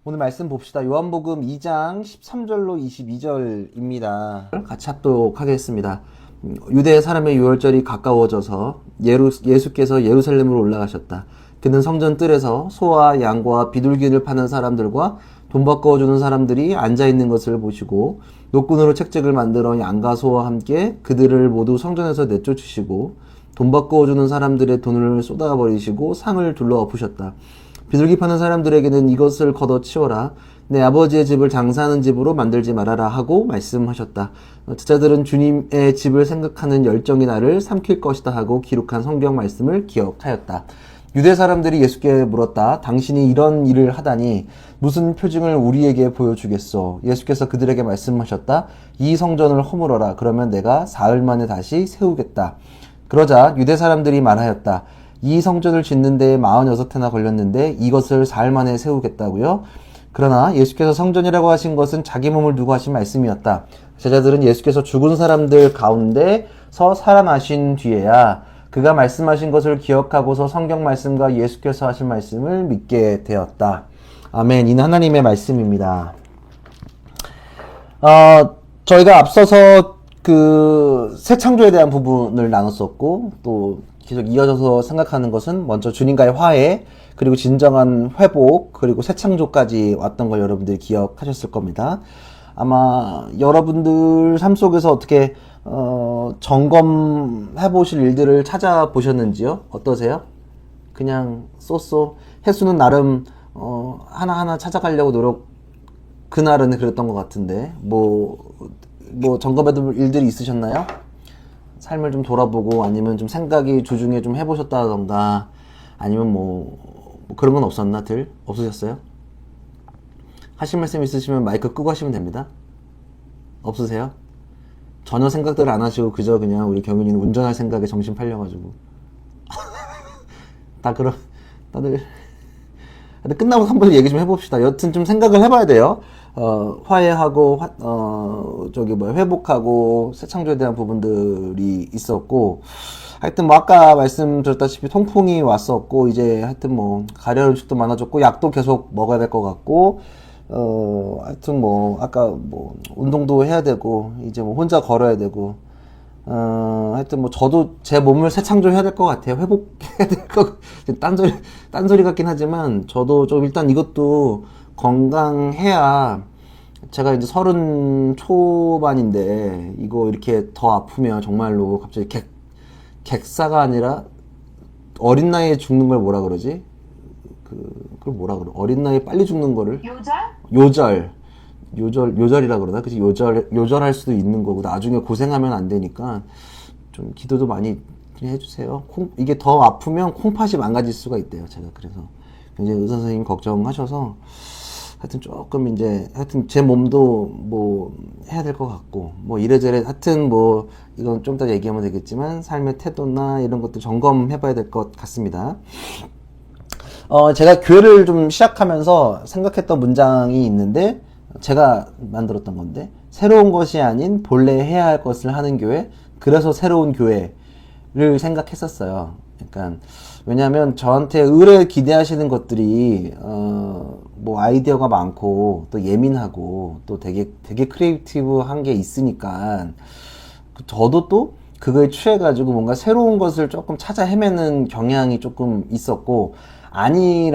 오늘 말씀 봅시다. 요한복음 2장 13절로 22절입니다. 같이 합독 하겠습니다. 유대 사람의 유월절이 가까워져서 예수께서 예루살렘으로 올라가셨다. 그는 성전 뜰에서 소와 양과 비둘기를 파는 사람들과 돈 바꿔주는 사람들이 앉아있는 것을 보시고 노끈으로 책책을 만들어 양과 소와 함께 그들을 모두 성전에서 내쫓으시고 돈 바꿔주는 사람들의 돈을 쏟아버리시고 상을 둘러 엎으셨다. 비둘기 파는 사람들에게는 이것을 걷어치워라. 내 아버지의 집을 장사하는 집으로 만들지 말아라 하고 말씀하셨다. 제자들은 주님의 집을 생각하는 열정이 나를 삼킬 것이다 하고 기록한 성경 말씀을 기억하였다. 유대 사람들이 예수께 물었다. 당신이 이런 일을 하다니 무슨 표징을 우리에게 보여주겠소? 예수께서 그들에게 말씀하셨다. 이 성전을 허물어라. 그러면 내가 사흘 만에 다시 세우겠다. 그러자 유대 사람들이 말하였다. 이 성전을 짓는 데 46해나 걸렸는데 이것을 사흘 만에 세우겠다고요? 그러나 예수께서 성전이라고 하신 것은 자기 몸을 두고 하신 말씀이었다. 제자들은 예수께서 죽은 사람들 가운데서 살아나신 뒤에야 그가 말씀하신 것을 기억하고서 성경 말씀과 예수께서 하신 말씀을 믿게 되었다. 아멘. 이는 하나님의 말씀입니다. 저희가 앞서서 새 창조에 대한 부분을 나눴었고, 또 계속 이어져서 생각하는 것은 먼저 주님과의 화해, 그리고 진정한 회복, 그리고 새 창조까지 왔던 걸 여러분들이 기억하셨을 겁니다. 아마 여러분들 삶 속에서 어떻게 점검해 보실 일들을 찾아보셨는지요? 어떠세요? 그냥 쏘쏘 횟수는 나름 하나하나 찾아가려고 그날은 그랬던 것 같은데 뭐 점검해 볼 일들이 있으셨나요? 삶을 좀 돌아보고 아니면 좀 생각이 주중에 좀 해보셨다던가 아니면 뭐 그런 건 없었나? 없으셨어요? 하실 말씀 있으시면 마이크 끄고 하시면 됩니다. 없으세요? 전혀 생각들 안 하시고 그저 그냥 우리 경윤이는 운전할 생각에 정신 팔려가지고 다들 근데 끝나고 한번 얘기 좀 해봅시다. 여튼 좀 생각을 해봐야 돼요. 화해하고 회복하고 새 창조에 대한 부분들이 있었고, 하여튼 뭐 아까 말씀드렸다시피 통풍이 왔었고, 이제 하여튼 뭐 가려운 음식도 많아졌고, 약도 계속 먹어야 될 것 같고, 하여튼 뭐 아까 뭐 운동도 해야 되고, 이제 뭐 혼자 걸어야 되고, 하여튼 뭐 저도 제 몸을 새 창조해야 될 것 같아요. 회복해야 될 것, 딴소리 같긴 하지만 저도 좀 일단 이것도 건강해야, 제가 이제 30 초반인데 이거 이렇게 더 아프면 정말로 갑자기 객사가 아니라 어린 나이에 죽는 걸 뭐라 그러지? 그걸 뭐라 그래? 어린 나이에 빨리 죽는 거를 요절이라 그러나? 그치? 요절할 수도 있는 거고, 나중에 고생하면 안 되니까, 좀 기도도 많이 해주세요. 이게 더 아프면 콩팥이 망가질 수가 있대요, 제가. 그래서, 굉장히 의사 선생님 걱정하셔서, 하여튼 조금 하여튼 제 몸도 뭐, 해야 될 것 같고, 뭐 이래저래, 하여튼 뭐, 이건 좀 이따 얘기하면 되겠지만, 삶의 태도나 이런 것도 점검해 봐야 될 것 같습니다. 제가 교회를 좀 시작하면서 생각했던 문장이 있는데, 제가 만들었던 건데, 새로운 것이 아닌 본래 해야 할 것을 하는 교회, 그래서 새로운 교회를 생각했었어요. 그러니까 왜냐하면 저한테 의뢰 기대하시는 것들이 뭐 아이디어가 많고 또 예민하고 또 되게 크리에이티브한 게 있으니까, 저도 또 그거에 취해가지고 뭔가 새로운 것을 조금 찾아 헤매는 경향이 조금 있었고, 아니게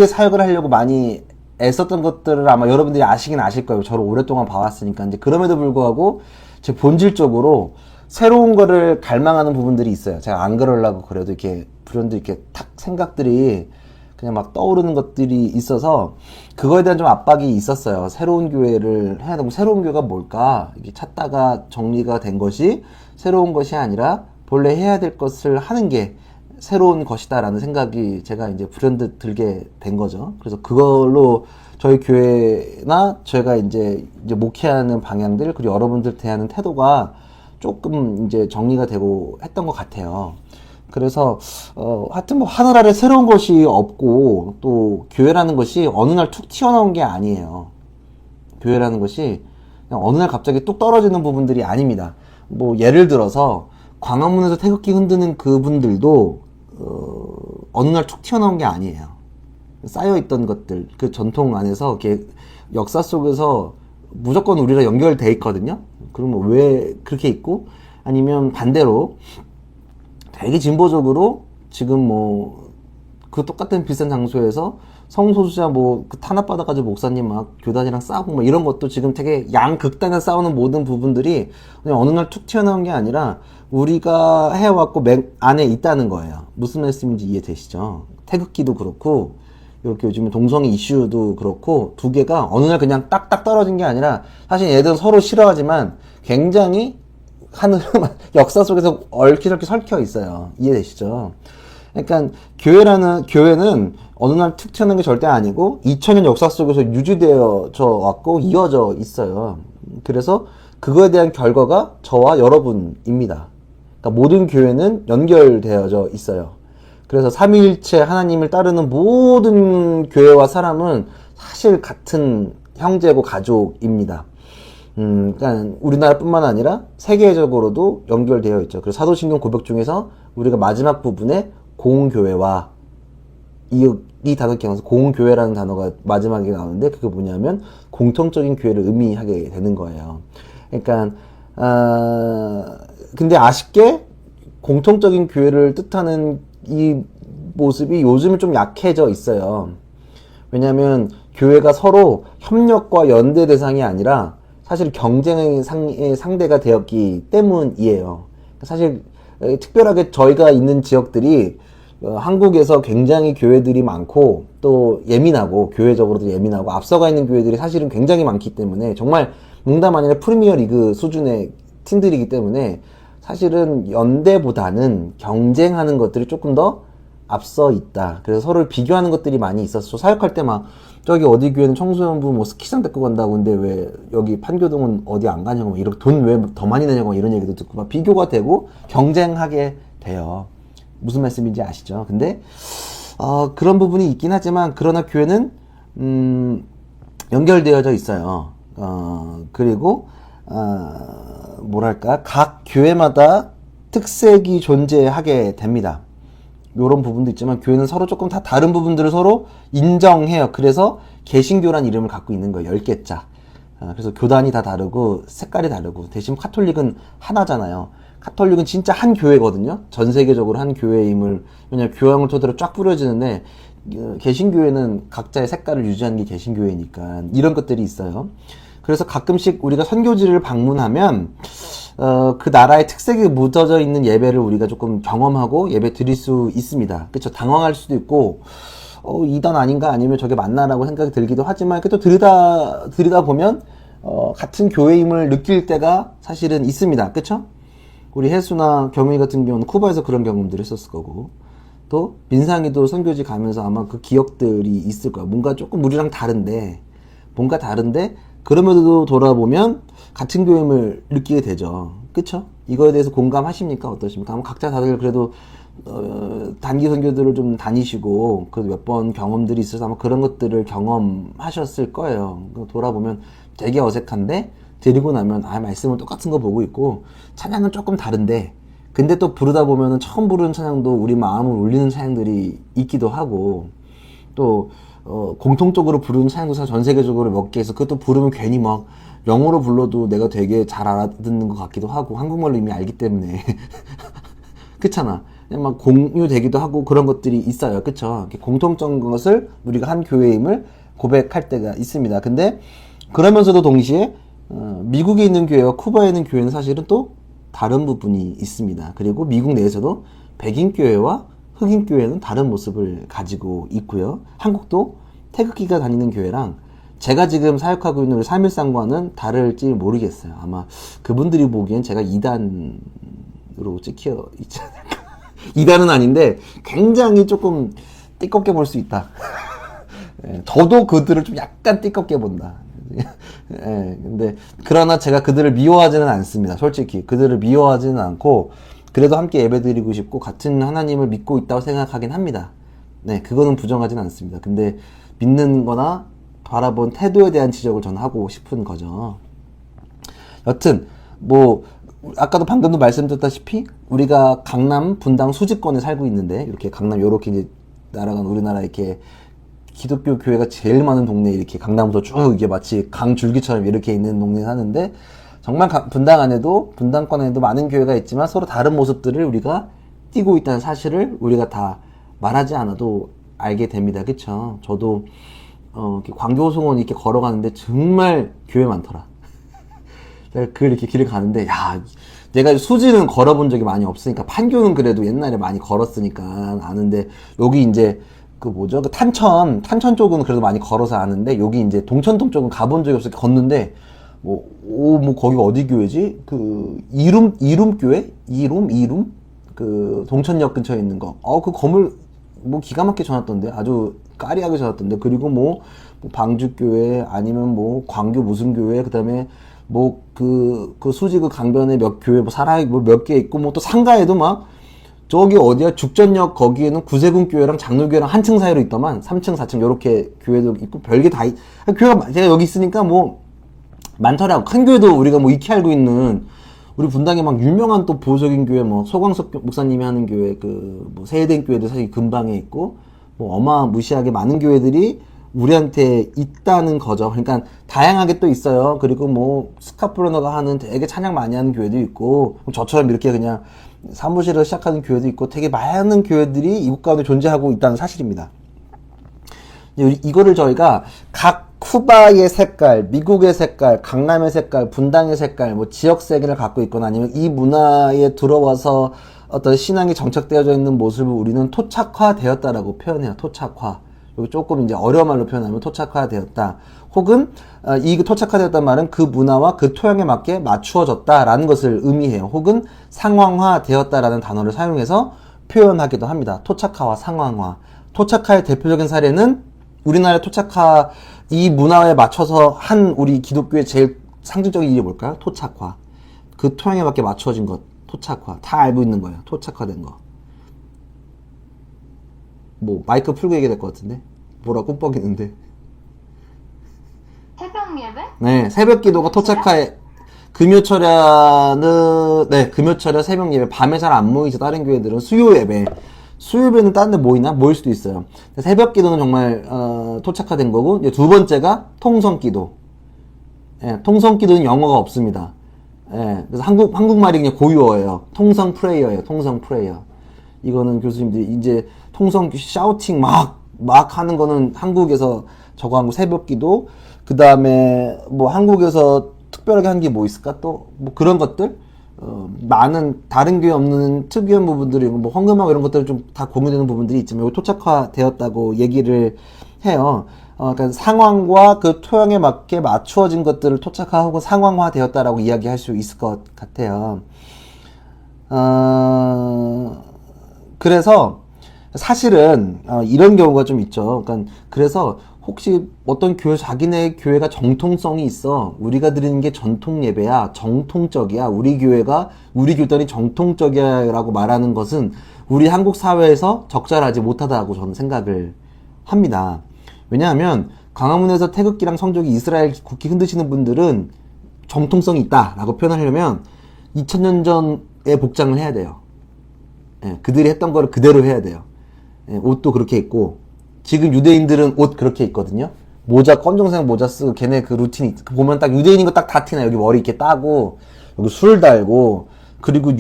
사역을 하려고 많이 애썼던 것들을 아마 여러분들이 아시긴 아실 거예요. 저를 오랫동안 봐왔으니까. 이제 그럼에도 불구하고 제 본질적으로 새로운 거를 갈망하는 부분들이 있어요. 제가 안 그러려고 그래도 이렇게 불현듯 이렇게 탁 생각들이 그냥 막 떠오르는 것들이 있어서 그거에 대한 좀 압박이 있었어요. 새로운 교회를 해야 되고, 새로운 교회가 뭘까? 이렇게 찾다가 정리가 된 것이 새로운 것이 아니라 본래 해야 될 것을 하는 게 새로운 것이다라는 생각이 제가 이제 불현듯 들게 된 거죠. 그래서 그걸로 저희 교회나 제가 이제 목회하는 방향들, 그리고 여러분들 대하는 태도가 조금 이제 정리가 되고 했던 것 같아요. 그래서 하여튼 뭐 하늘 아래 새로운 것이 없고, 또 교회라는 것이 어느 날 툭 튀어나온 게 아니에요. 교회라는 것이 그냥 어느 날 갑자기 뚝 떨어지는 부분들이 아닙니다. 뭐 예를 들어서 광화문에서 태극기 흔드는 그분들도 어느 날 툭 튀어나온 게 아니에요. 쌓여있던 것들, 그 전통 안에서 이렇게 역사 속에서 무조건 우리가 연결돼 있거든요. 그러면 왜 그렇게 있고, 아니면 반대로 되게 진보적으로 지금 뭐 그 똑같은 비슷한 장소에서 성소수자 그 탄압받아가지고 목사님 막 교단이랑 싸우고 뭐 이런 것도 지금 되게 양극단에 싸우는 모든 부분들이 그냥 어느 날 툭 튀어나온 게 아니라 우리가 해왔고 맥 안에 있다는 거예요. 무슨 말씀인지 이해되시죠? 태극기도 그렇고 이렇게 요즘 동성애 이슈도 그렇고 두 개가 어느 날 그냥 딱딱 떨어진 게 아니라 사실 얘들은 서로 싫어하지만 굉장히 하늘 역사 속에서 얽히저얽히 설켜 있어요. 이해되시죠? 그러니까 교회는 어느 날 툭 튀어나온 게 절대 아니고 2000년 역사 속에서 유지되어져 왔고 이어져 있어요. 그래서 그거에 대한 결과가 저와 여러분입니다. 그러니까 모든 교회는 연결되어져 있어요. 그래서 삼위일체 하나님을 따르는 모든 교회와 사람은 사실 같은 형제고 가족입니다. 그러니까 우리나라뿐만 아니라 세계적으로도 연결되어 있죠. 그래서 사도신경 고백 중에서 우리가 마지막 부분에 공교회와 이 단어 기억나서 공교회라는 단어가 마지막에 나오는데 그게 뭐냐면 공통적인 교회를 의미하게 되는 거예요. 그러니까 근데 아쉽게 공통적인 교회를 뜻하는 이 모습이 요즘은 좀 약해져 있어요. 왜냐하면 교회가 서로 협력과 연대 대상이 아니라 사실 경쟁의 상대가 되었기 때문이에요. 사실 특별하게 저희가 있는 지역들이 한국에서 굉장히 교회들이 많고 또 예민하고 교회적으로도 예민하고 앞서가 있는 교회들이 사실은 굉장히 많기 때문에 정말 농담 아니라 프리미어 리그 수준의 팀들이기 때문에 사실은 연대보다는 경쟁하는 것들이 조금 더 앞서 있다. 그래서 서로를 비교하는 것들이 많이 있었어. 사역할 때 막 저기 어디 교회는 청소년부 뭐 스키장 데리고 간다고 근데 왜 여기 판교동은 어디 안 가냐고 막 이렇게 돈 왜 더 많이 내냐고 이런 얘기도 듣고 막 비교가 되고 경쟁하게 돼요. 무슨 말씀인지 아시죠? 근데 그런 부분이 있긴 하지만 그러나 교회는 연결되어져 있어요. 그리고 뭐랄까 각 교회마다 특색이 존재하게 됩니다. 요런 부분도 있지만 교회는 서로 조금 다 다른 부분들을 서로 인정해요. 그래서 개신교란 이름을 갖고 있는 거예요. 10개자. 그래서 교단이 다 다르고 색깔이 다르고 대신 카톨릭은 하나잖아요. 카톨릭은 진짜 한 교회거든요. 전 세계적으로 한 교회임을 왜냐면 교황을 토대로 쫙 뿌려지는데 개신교회는 각자의 색깔을 유지하는 게 개신교회니까 이런 것들이 있어요. 그래서 가끔씩 우리가 선교지를 방문하면 그 나라의 특색이 묻어져 있는 예배를 우리가 조금 경험하고 예배 드릴 수 있습니다. 그쵸? 당황할 수도 있고 이단 아닌가 아니면 저게 맞나라고 생각이 들기도 하지만 또 들이다 보면 같은 교회임을 느낄 때가 사실은 있습니다. 그쵸? 우리 혜수나 경훈이 같은 경우는 쿠바에서 그런 경험들을 했었을 거고 또 민상이도 선교지 가면서 아마 그 기억들이 있을 거야. 뭔가 조금 우리랑 다른데 그럼에도 돌아보면 같은 교회임을 느끼게 되죠. 그쵸? 이거에 대해서 공감하십니까? 어떠십니까? 아마 각자 다들 그래도 단기 선교들을 좀 다니시고 그 몇 번 경험들이 있어서 아마 그런 것들을 경험하셨을 거예요. 돌아보면 되게 어색한데 드리고 나면 말씀은 똑같은 거 보고 있고 찬양은 조금 다른데 근데 또 부르다 보면은 처음 부르는 찬양도 우리 마음을 울리는 찬양들이 있기도 하고 또 공통적으로 부르는 찬양도 사실 전 세계적으로 몇 개 있어. 그것도 부르면 괜히 막 영어로 불러도 내가 되게 잘 알아듣는 것 같기도 하고 한국말로 이미 알기 때문에 그렇잖아. 막 공유되기도 하고 그런 것들이 있어요. 그쵸? 공통적인 것을 우리가 한 교회임을 고백할 때가 있습니다. 근데 그러면서도 동시에 미국에 있는 교회와 쿠바에 있는 교회는 사실은 또 다른 부분이 있습니다. 그리고 미국 내에서도 백인 교회와 흑인 교회는 다른 모습을 가지고 있고요. 한국도 태극기가 다니는 교회랑 제가 지금 사역하고 있는 우리 3.1상과는 다를지 모르겠어요. 아마 그분들이 보기엔 제가 2단으로 찍혀 있지 않을까. 2단은 아닌데 굉장히 조금 띠껍게 볼 수 있다. 저도 그들을 좀 약간 띠껍게 본다. 근데 그러나 제가 그들을 미워하지는 않습니다. 솔직히 그들을 미워하지는 않고 그래도 함께 예배드리고 싶고 같은 하나님을 믿고 있다고 생각하긴 합니다. 네, 그거는 부정하진 않습니다. 근데 믿는 거나 바라본 태도에 대한 지적을 저는 하고 싶은 거죠. 여튼 뭐 아까도 방금도 말씀드렸다시피 우리가 강남 분당 수지권에 살고 있는데 이렇게 강남 요렇게 이제 나라가 우리나라 이렇게 기독교 교회가 제일 많은 동네, 이렇게 강남부터 쭉 이게 마치 강줄기처럼 이렇게 있는 동네에 사는데, 정말 분당 안에도, 분당권 안에도 많은 교회가 있지만 서로 다른 모습들을 우리가 띄고 있다는 사실을 우리가 다 말하지 않아도 알게 됩니다. 그쵸? 저도 이렇게 광교송원 이렇게 걸어가는데 정말 교회 많더라. 내가 이렇게 길을 가는데, 야, 내가 수지는 걸어본 적이 많이 없으니까, 판교는 그래도 옛날에 많이 걸었으니까 아는데, 여기 이제 그 뭐죠? 그 탄천 쪽은 그래도 많이 걸어서 아는데, 여기 이제 동천동 쪽은 가본 적이 없어서 걷는데, 거기가 어디 교회지? 그 이룸교회? 이룸? 그 동천역 근처에 있는 거. 그 건물 기가 막히게 전놨던데, 아주 까리하게 전놨던데. 그리고 뭐 방주교회, 아니면 광교 무슨 교회, 그 다음에 그 수지 그 강변에 몇 교회, 몇 개 있고, 또 상가에도 저기 어디야, 죽전역 거기에는 구세군 교회랑 장로교회랑 한층 사이로 있더만, 3층, 4층, 요렇게 교회도 있고, 별게 다 교회가, 제가 여기 있으니까 많더라고. 큰 교회도 우리가 익히 알고 있는, 우리 분당에 유명한 또 보수적인 교회, 소광석 목사님이 하는 교회, 세대인 교회도 사실 근방에 있고, 어마무시하게 많은 교회들이 우리한테 있다는 거죠. 그러니까 다양하게 또 있어요. 그리고 스카프러너가 하는 되게 찬양 많이 하는 교회도 있고, 저처럼 이렇게 그냥 사무실을 시작하는 교회도 있고, 되게 많은 교회들이 이국 가운데 존재하고 있다는 사실입니다. 이거를 저희가 각 쿠바의 색깔, 미국의 색깔, 강남의 색깔, 분당의 색깔, 지역 색을 갖고 있거나, 아니면 이 문화에 들어와서 어떤 신앙이 정착되어져 있는 모습을 우리는 토착화되었다라고 표현해요. 토착화. 여기 조금 이제 어려운 말로 표현하면 토착화되었다. 혹은 이 토착화되었다는 말은 그 문화와 그 토양에 맞게 맞추어졌다라는 것을 의미해요. 혹은 상황화되었다라는 단어를 사용해서 표현하기도 합니다. 토착화와 상황화. 토착화의 대표적인 사례는 우리나라의 토착화, 이 문화에 맞춰서 한 우리 기독교의 제일 상징적인 일이 뭘까요? 토착화. 그 토양에 맞게 맞춰진 것. 토착화. 다 알고 있는 거예요. 토착화된 거. 마이크 풀고 얘기해야 될 것 같은데? 뭐라 꿈뻑이는데. 새벽 예배? 네, 새벽 기도가 토착화에, 금요철야 새벽 예배. 밤에 잘 안 모이죠. 다른 교회들은 수요 예배. 수요 예배는 다른 데 모이나? 모일 수도 있어요. 새벽 기도는 정말, 토착화된 거고, 이제 두 번째가 통성 기도. 예, 통성 기도는 영어가 없습니다. 예, 그래서 한국말이 그냥 고유어예요. 통성 프레이어예요. 통성 프레이어. 이거는 교수님들이 이제 통성 샤우팅 막 하는 거는 한국에서 저거 하고 새벽 기도, 그 다음에 한국에서 특별하게 한 게 있을까? 또 그런 것들? 많은 다른 교회 없는 특이한 부분들이 헌금하고 이런 것들은 좀 다 공유되는 부분들이 있지만 이거 토착화되었다고 얘기를 해요. 그러니까 상황과 그 토양에 맞게 맞추어진 것들을 토착화하고 상황화되었다라고 이야기할 수 있을 것 같아요. 그래서 사실은 이런 경우가 좀 있죠. 그러니까 그래서 혹시 어떤 자기네 교회가 정통성이 있어, 우리가 드리는 게 전통 예배야, 정통적이야, 우리 교단이 정통적이야 라고 말하는 것은 우리 한국 사회에서 적절하지 못하다고 저는 생각을 합니다. 왜냐하면 광화문에서 태극기랑 성적이 이스라엘 국기 흔드시는 분들은 정통성이 있다 라고 표현하려면 2000년 전에 복장을 해야 돼요. 예, 그들이 했던 거를 그대로 해야 돼요. 예, 옷도 그렇게 입고, 지금 유대인들은 옷 그렇게 입거든요. 검정색 모자 쓰고, 걔네 그 루틴이, 보면 딱 유대인인 거 딱 다 티나. 여기 머리 이렇게 따고, 여기 술 달고, 그리고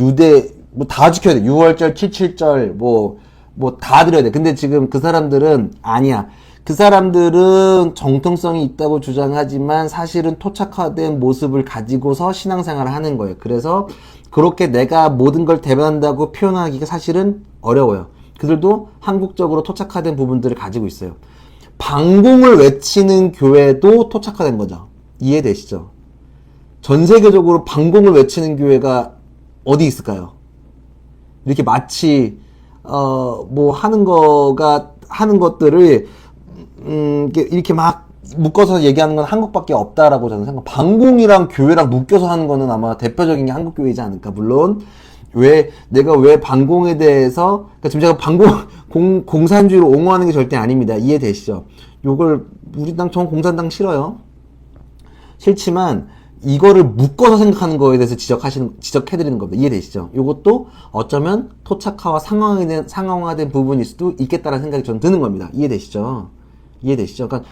다 지켜야 돼. 6월절, 77절, 다 드려야 돼. 근데 지금 그 사람들은 아니야. 그 사람들은 정통성이 있다고 주장하지만 사실은 토착화된 모습을 가지고서 신앙생활을 하는 거예요. 그래서 그렇게 내가 모든 걸 대변한다고 표현하기가 사실은 어려워요. 그들도 한국적으로 토착화된 부분들을 가지고 있어요. 방공을 외치는 교회도 토착화된 거죠. 이해되시죠? 전 세계적으로 방공을 외치는 교회가 어디 있을까요? 이렇게 마치 하는 것들을 이렇게 막 묶어서 얘기하는 건 한국밖에 없다라고 저는 생각합니다. 방공이랑 교회랑 묶여서 하는 거는 아마 대표적인 게 한국 교회이지 않을까. 물론 내가 왜 방공에 대해서, 그러니까 지금 제가 공산주의로 옹호하는 게 절대 아닙니다. 이해되시죠? 요걸 우리 전 공산당 싫어요. 싫지만 이거를 묶어서 생각하는 거에 대해서 지적해드리는 겁니다. 이해되시죠? 요것도 어쩌면 토착화와 상황화된 부분일 수도 있겠다라는 생각이 저는 드는 겁니다. 이해되시죠? 이해되시죠? 그러니까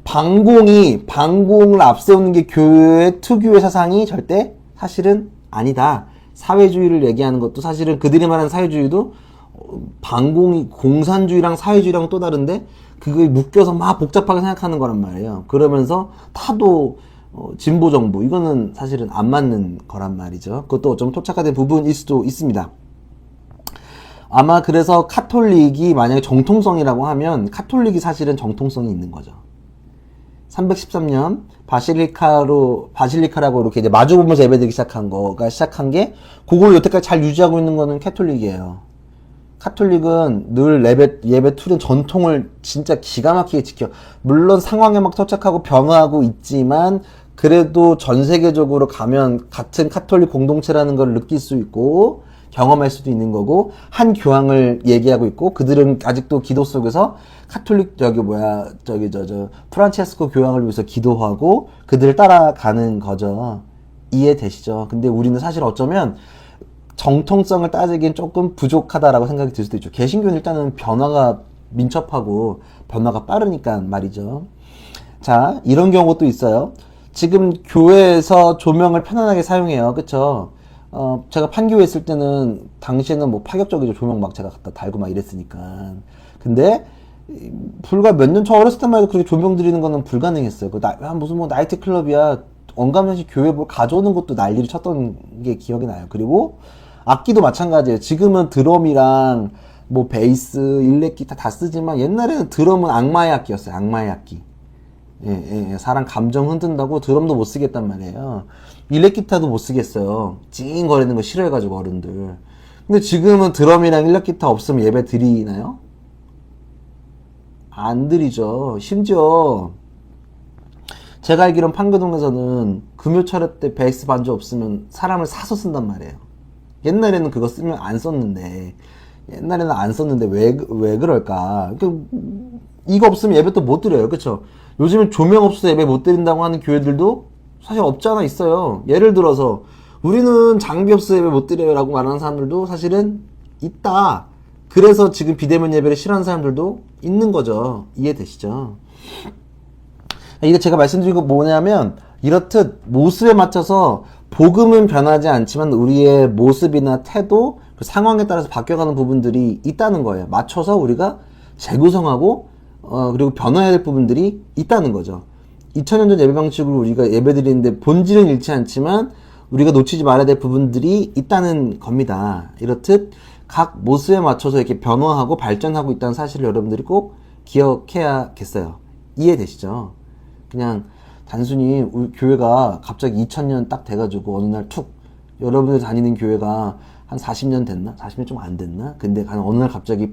방공을 앞세우는 게 교회 특유의 사상이 절대 사실은 아니다. 사회주의를 얘기하는 것도 사실은 그들이 말하는 사회주의도 공산주의랑 사회주의랑 또 다른데 그거에 묶여서 막 복잡하게 생각하는 거란 말이에요. 그러면서 타도 진보 정부 이거는 사실은 안 맞는 거란 말이죠. 그것도 좀 토착화된 부분일 수도 있습니다. 아마 그래서 카톨릭이 만약에 정통성이라고 하면 카톨릭이 사실은 정통성이 있는 거죠. 313년 바실리카라고 이렇게 이제 마주보면서 예배드리기 시작한 게 그걸 여태까지 잘 유지하고 있는 거는 카톨릭이에요. 카톨릭은 늘 예배 투는 전통을 진짜 기가 막히게 지켜. 물론 상황에 막 토착하고 변화하고 있지만 그래도 전 세계적으로 가면 같은 카톨릭 공동체라는 걸 느낄 수 있고 경험할 수도 있는 거고 한 교황을 얘기하고 있고 그들은 아직도 기도 속에서 카톨릭 프란체스코 교황을 위해서 기도하고 그들을 따라가는 거죠. 이해되시죠? 근데 우리는 사실 어쩌면 정통성을 따지기엔 조금 부족하다라고 생각이 들 수도 있죠. 개신교는 일단은 변화가 민첩하고 변화가 빠르니까 말이죠. 자, 이런 경우도 있어요. 지금 교회에서 조명을 편안하게 사용해요. 그쵸? 제가 판교에 있을 때는 당시에는 뭐 파격적이죠. 조명 막 제가 갖다 달고 막 이랬으니까. 근데 불과 몇 년 저 어렸을 때만 해도 그렇게 조명 드리는 거는 불가능했어요. 무슨 뭐 나이트 클럽이야. 언감면식 교회 뭐 가져오는 것도 난리를 쳤던 게 기억이 나요. 그리고 악기도 마찬가지예요. 지금은 드럼이랑 뭐 베이스, 일렉 기타 다 쓰지만 옛날에는 드럼은 악마의 악기였어요. 악마의 악기. 예. 사람 감정 흔든다고 드럼도 못 쓰겠단 말이에요. 일렉 기타도 못 쓰겠어요. 찡거리는 거 싫어해가지고 어른들. 근데 지금은 드럼이랑 일렉 기타 없으면 예배 드리나요? 안 드리죠. 심지어 제가 알기론 판교동에서는 금요 차례 때 베이스 반주 없으면 사람을 사서 쓴단 말이에요. 옛날에는 그거 쓰면 안 썼는데 왜 그럴까? 이거 없으면 예배 또 못 드려요. 그쵸? 요즘은 조명 없어서 예배 못 드린다고 하는 교회들도 사실 없지 않아 있어요. 예를 들어서 우리는 장비 없어서 예배 못 드려요 라고 말하는 사람들도 사실은 있다. 그래서 지금 비대면 예배를 싫어하는 사람들도 있는 거죠. 이해되시죠? 이게 제가 말씀드린 거 뭐냐면 이렇듯 모습에 맞춰서 복음은 변하지 않지만 우리의 모습이나 태도, 그 상황에 따라서 바뀌어가는 부분들이 있다는 거예요. 맞춰서 우리가 재구성하고 그리고 변화해야 될 부분들이 있다는 거죠. 2000년 전 예배 방식으로 우리가 예배 드리는데 본질은 잃지 않지만 우리가 놓치지 말아야 될 부분들이 있다는 겁니다. 이렇듯 각 모습에 맞춰서 이렇게 변화하고 발전하고 있다는 사실을 여러분들이 꼭 기억해야겠어요. 이해되시죠? 그냥 단순히 우리 교회가 갑자기 2000년 딱 돼가지고 어느 날 툭 여러분들 다니는 교회가 한 40년 됐나? 40년 좀 안 됐나? 근데 어느 날 갑자기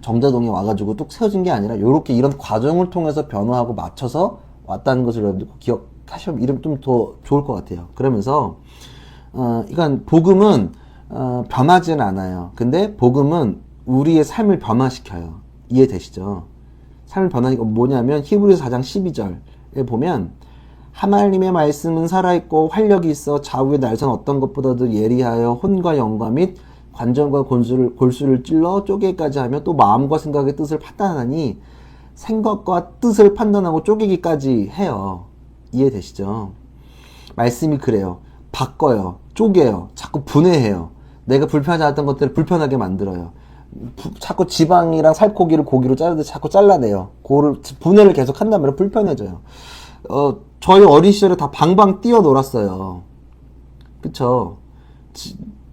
정자동에 와가지고 뚝 세워진 게 아니라 요렇게 이런 과정을 통해서 변화하고 맞춰서 왔다는 것을 여러분들 기억하시면 이름 좀 더 좋을 것 같아요. 그러면서 그러니까 복음은 변하지는 않아요. 근데 복음은 우리의 삶을 변화시켜요. 이해되시죠? 삶을 변화시키고 뭐냐면 히브리서 4장 12절에 보면 하나님의 말씀은 살아있고 활력이 있어 좌우의 날선 어떤 것보다도 예리하여 혼과 영과 및 관절과 골수를 찔러 쪼개기까지 하며 또 마음과 생각의 뜻을 판단하니 생각과 뜻을 판단하고 쪼개기까지 해요. 이해되시죠? 말씀이 그래요. 바꿔요. 쪼개요. 자꾸 분해해요. 내가 불편하지 않았던 것들을 불편하게 만들어요. 자꾸 지방이랑 살코기를 고기로 자르듯이 자꾸 잘라내요. 그거를 분해를 계속 한단 말이에요. 불편해져요. 저희 어린 시절에 다 방방 뛰어 놀았어요. 그쵸?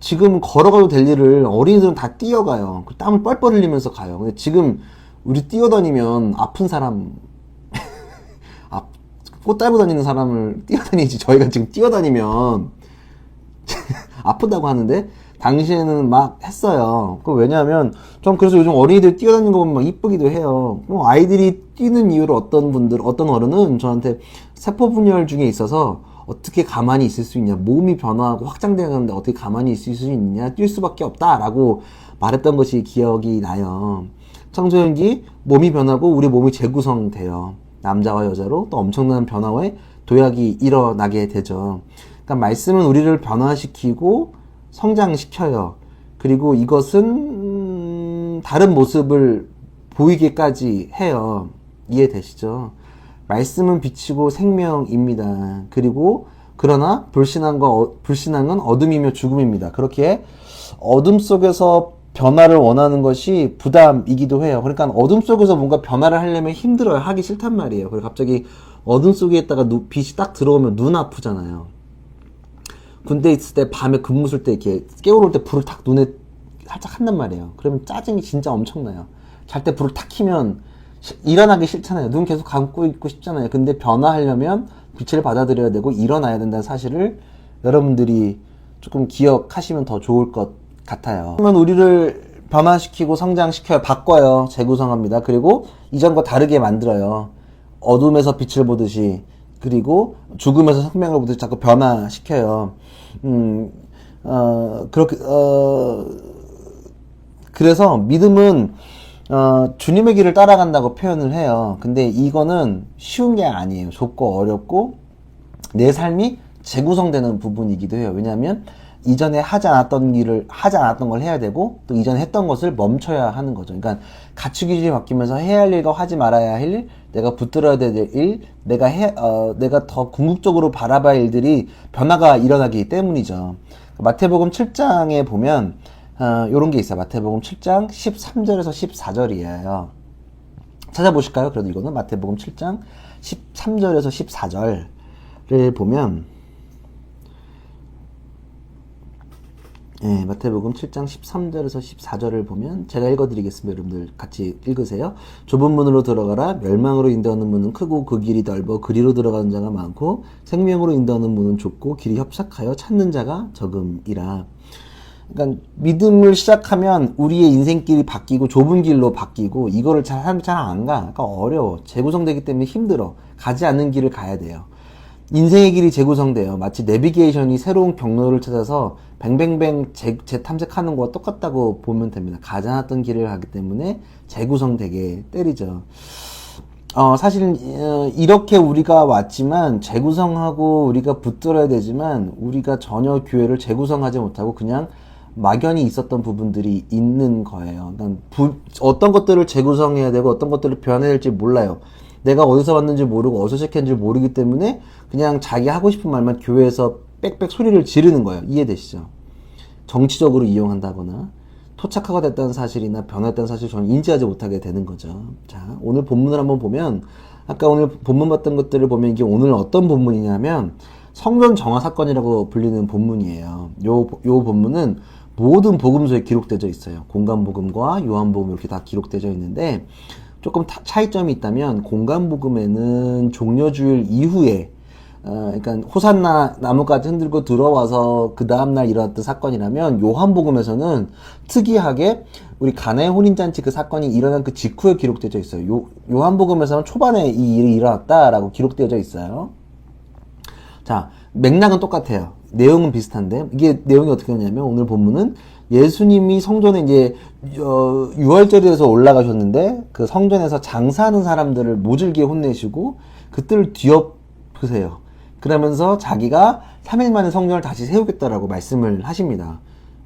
지금 걸어가도 될 일을 어린이들은 다 뛰어가요. 땀을 뻘뻘 흘리면서 가요. 근데 지금 우리 뛰어다니면 아픈 사람, 꽃 달고 다니는 사람을 뛰어다니지. 저희가 지금 뛰어다니면 아프다고 하는데 당시에는 막 했어요. 왜냐하면 좀 그래서 요즘 어린이들 뛰어다니는 거 보면 막 이쁘기도 해요. 아이들이 뛰는 이유를 어떤 어른은 저한테 세포분열 중에 있어서 어떻게 가만히 있을 수 있냐, 몸이 변화하고 확장되는데 어떻게 가만히 있을 수 있느냐, 뛸 수밖에 없다라고 말했던 것이 기억이 나요. 청소년기 몸이 변하고 우리 몸이 재구성돼요. 남자와 여자로 또 엄청난 변화의 도약이 일어나게 되죠. 그러니까 말씀은 우리를 변화시키고 성장시켜요. 그리고 이것은 다른 모습을 보이게까지 해요. 이해되시죠? 말씀은 빛이고 생명입니다. 그리고 그러나 불신앙은 어둠이며 죽음입니다. 그렇게 어둠 속에서 변화를 원하는 것이 부담이기도 해요. 그러니까 어둠 속에서 뭔가 변화를 하려면 힘들어요. 하기 싫단 말이에요. 그리고 갑자기 어둠 속에 있다가 빛이 딱 들어오면 눈 아프잖아요. 군대에 있을 때 밤에 근무 쓸 때 이렇게 깨우를 때 불을 탁 눈에 살짝 한단 말이에요. 그러면 짜증이 진짜 엄청나요. 잘 때 불을 탁 켜면 일어나기 싫잖아요. 눈 계속 감고 있고 싶잖아요. 근데 변화하려면 빛을 받아들여야 되고 일어나야 된다는 사실을 여러분들이 조금 기억하시면 더 좋을 것 같아요. 그러면 우리를 변화시키고 성장시켜요. 바꿔요. 재구성합니다. 그리고 이전과 다르게 만들어요. 어둠에서 빛을 보듯이, 그리고 죽음에서 생명을 보듯이 자꾸 변화시켜요. 그래서 믿음은 주님의 길을 따라간다고 표현을 해요. 근데 이거는 쉬운 게 아니에요. 좁고 어렵고 내 삶이 재구성되는 부분이기도 해요. 왜냐하면 이전에 하지 않았던 걸 해야 되고, 또 이전에 했던 것을 멈춰야 하는 거죠. 그러니까 가치 기준이 바뀌면서 해야 할 일과 하지 말아야 할 일, 내가 붙들어야 될 일, 내가 더 궁극적으로 바라봐야 할 일들이 변화가 일어나기 때문이죠. 마태복음 7장에 보면 요런 게 있어요. 마태복음 7장 13절에서 14절이에요. 찾아보실까요? 그래도 이거는 마태복음 7장 13절에서 14절을 보면, 마태복음 7장 13절에서 14절을 보면 제가 읽어드리겠습니다. 여러분들 같이 읽으세요. 좁은 문으로 들어가라. 멸망으로 인도하는 문은 크고 그 길이 넓어 그리로 들어가는 자가 많고 생명으로 인도하는 문은 좁고 길이 협착하여 찾는 자가 적음이라. 그러니까 믿음을 시작하면 우리의 인생길이 바뀌고 좁은 길로 바뀌고, 이거를 잘 안 가. 그러니까 어려워. 재구성되기 때문에 힘들어. 가지 않는 길을 가야 돼요. 인생의 길이 재구성돼요. 마치 내비게이션이 새로운 경로를 찾아서 뱅뱅뱅 재탐색하는 거와 똑같다고 보면 됩니다. 가지 않았던 길을 가기 때문에 재구성되게 때리죠. 사실은 이렇게 우리가 왔지만 재구성하고 우리가 붙들어야 되지만 우리가 전혀 교회를 재구성하지 못하고 그냥 막연히 있었던 부분들이 있는 거예요. 그러니까 어떤 것들을 재구성해야 되고 어떤 것들을 변해야 될지 몰라요. 내가 어디서 왔는지 모르고 어디서 시작했는지 모르기 때문에 그냥 자기 하고 싶은 말만 교회에서 빽빽 소리를 지르는 거예요. 이해되시죠? 정치적으로 이용한다거나 토착화가 됐다는 사실이나 변화했다는 사실을 저는 인지하지 못하게 되는 거죠. 자, 오늘 본문을 한번 보면, 아까 오늘 본문 봤던 것들을 보면 이게 오늘 어떤 본문이냐면 성전 정화 사건이라고 불리는 본문이에요. 요 본문은 모든 복음서에 기록되어 있어요. 공간복음과 요한복음 이렇게 다 기록되어 있는데, 조금 차이점이 있다면 공간복음에는 종려주일 이후에 그러니까 호산나 나무까지 흔들고 들어와서 그 다음날 일어났던 사건이라면, 요한복음에서는 특이하게 우리 가나의 혼인잔치 그 사건이 일어난 그 직후에 기록되어 있어요. 요한복음에서는 초반에 이 일이 일어났다라고 기록되어 있어요. 자, 맥락은 똑같아요. 내용은 비슷한데, 이게 내용이 어떻게 되냐면, 오늘 본문은 예수님이 성전에 이제 유월절에서 올라가셨는데 그 성전에서 장사하는 사람들을 모질게 혼내시고 그들을 뒤엎으세요. 그러면서 자기가 3일 만에 성전을 다시 세우겠다라고 말씀을 하십니다.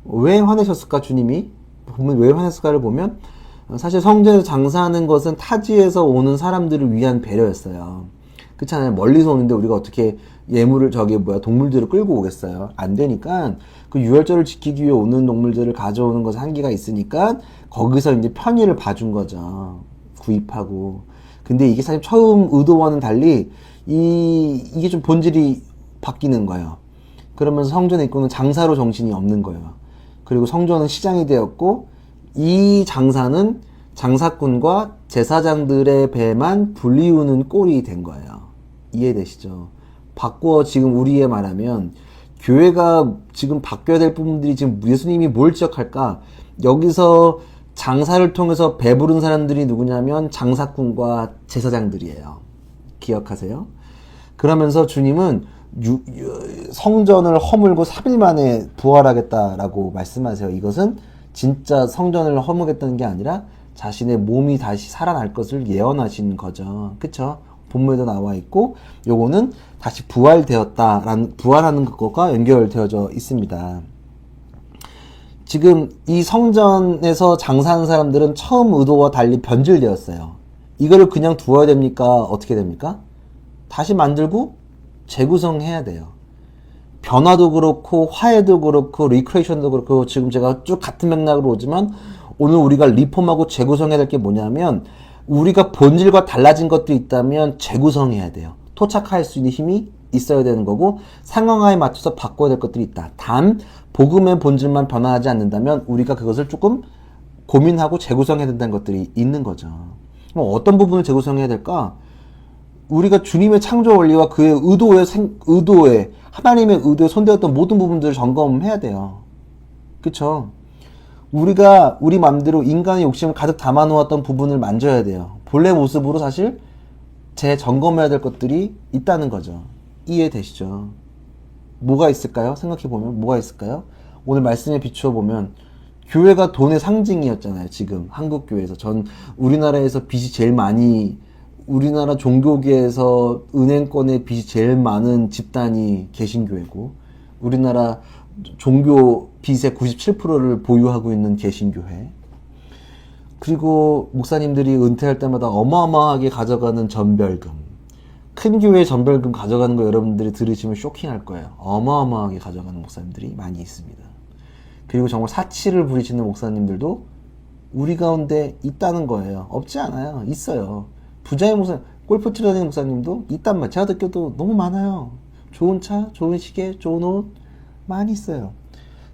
왜 화내셨을까, 주님이? 보면 왜 화냈을까를 보면 사실 성전에서 장사하는 것은 타지에서 오는 사람들을 위한 배려였어요. 그렇잖아요. 멀리서 오는데 우리가 어떻게 예물을 동물들을 끌고 오겠어요. 안 되니까 그 유월절을 지키기 위해 오는 동물들을 가져오는 것에 한계가 있으니까 거기서 이제 편의를 봐준 거죠. 구입하고. 근데 이게 사실 처음 의도와는 달리 이게 좀 본질이 바뀌는 거예요. 그러면서 성전에 있고는 장사로 정신이 없는 거예요. 그리고 성전은 시장이 되었고 이 장사는 장사꾼과 제사장들의 배만 불리우는 꼴이 된 거예요. 이해되시죠? 바꾸어 지금 우리의 말하면 교회가 지금 바뀌어야 될 부분들이 지금 예수님이 뭘 지적할까? 여기서 장사를 통해서 배부른 사람들이 누구냐면 장사꾼과 제사장들이에요. 기억하세요? 그러면서 주님은 성전을 허물고 3일 만에 부활하겠다라고 말씀하세요. 이것은 진짜 성전을 허무겠다는 게 아니라 자신의 몸이 다시 살아날 것을 예언하신 거죠. 그쵸? 본문에도 나와 있고, 요거는 다시 부활하는 것과 연결되어져 있습니다. 지금 이 성전에서 장사하는 사람들은 처음 의도와 달리 변질되었어요. 이거를 그냥 두어야 됩니까? 어떻게 됩니까? 다시 만들고 재구성해야 돼요. 변화도 그렇고 화해도 그렇고 리크레이션도 그렇고 지금 제가 쭉 같은 맥락으로 오지만 오늘 우리가 리폼하고 재구성해야 될 게 뭐냐면 우리가 본질과 달라진 것들이 있다면 재구성해야 돼요. 토착할 수 있는 힘이 있어야 되는 거고 상황에 맞춰서 바꿔야 될 것들이 있다. 단 복음의 본질만 변화하지 않는다면 우리가 그것을 조금 고민하고 재구성해야 된다는 것들이 있는 거죠. 그럼 어떤 부분을 재구성해야 될까? 우리가 주님의 창조 원리와 그의 의도에 하나님의 의도에 손대었던 모든 부분들을 점검해야 돼요. 그쵸? 우리가 우리 마음대로 인간의 욕심을 가득 담아놓았던 부분을 만져야 돼요. 본래 모습으로 사실 재점검해야 될 것들이 있다는 거죠. 이해되시죠? 뭐가 있을까요? 생각해보면 뭐가 있을까요? 오늘 말씀에 비추어 보면 교회가 돈의 상징이었잖아요. 지금 한국 교회에서 우리나라에서 빚이 제일 많이 우리나라 종교계에서 은행권의 빚이 제일 많은 집단이 개신교회고 우리나라 종교 빚의 97%를 보유하고 있는 개신교회. 그리고 목사님들이 은퇴할 때마다 어마어마하게 가져가는 전별금. 큰 교회 전별금 가져가는 거 여러분들이 들으시면 쇼킹할 거예요. 어마어마하게 가져가는 목사님들이 많이 있습니다. 그리고 정말 사치를 부리시는 목사님들도 우리 가운데 있다는 거예요. 없지 않아요. 있어요. 부자의 목사님, 골프 치러 다니는 목사님도 있단 말이에요. 제가 듣기도 너무 많아요. 좋은 차, 좋은 시계, 좋은 옷 많이 있어요.